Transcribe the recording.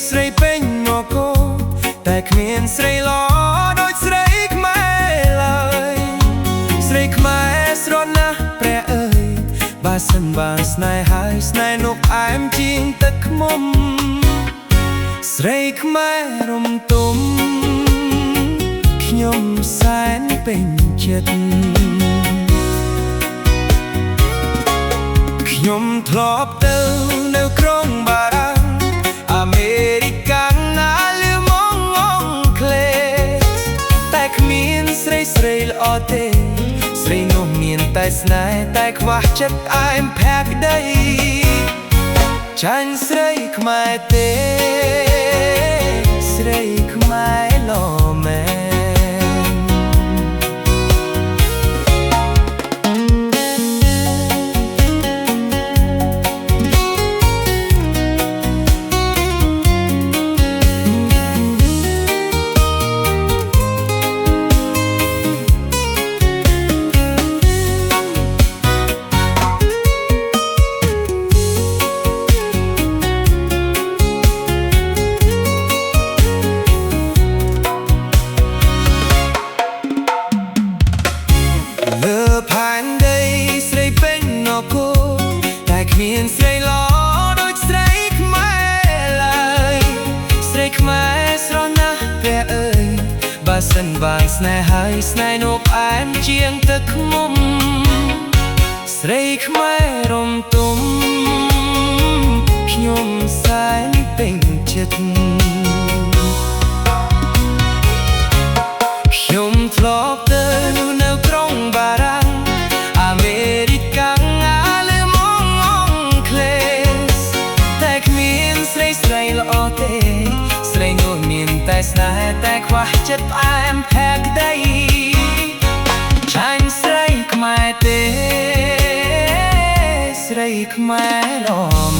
ស្រីពេញមកគោតែគ្មានស្រីល្អដូចស្រីខ្មែរឡើយស្រីខ្មែរស្រស់ណាស់ព្រះអើយបើសិនបានស្នេហ៍ហើយស្នេហ៍នោះផ្អែមជាងទឹកឃ្មុំស្រីខ្មែររំទុំខ្ញុំសែនពេញចិត្តខ្ញុំធ្លាប់ទៅនៅក្រុងបារាំងអាមេរិកកាំងណាលឺមកអង់គ្លេសតែគ្មានស្រីល្អទេស្រីនោះមានតែស្នេហ៍តែខ្វះចិត្តផ្អែមផែក្ដីចាញ់ស្រីខ្មែរទេស្រីខ្មែរល្អមែនមានស្រីល្អដូចស្រីខ្មែរឡើយស្រីខ្មែរស្រស់ណាស់ព្រះអើយបើសិនបានស្នេហ៍ហើយស្នេហ៍នោះផ្អែមជាងទឹកឃ្មុំស្រីខ្មែររំទុំខ្ញុំសែនពេញចិត្តខ្ញុំធ្លាប់ទៅនៅក្រុងបារាំងអាមេរិកកាំងល្អទេស្រីនោះមានតែស្នេហ៍តែខ្វះចិត្តផ្អែមផែក្ដីចាញ់ស្រីខ្មែរទេស្រីខ្មែរល្អ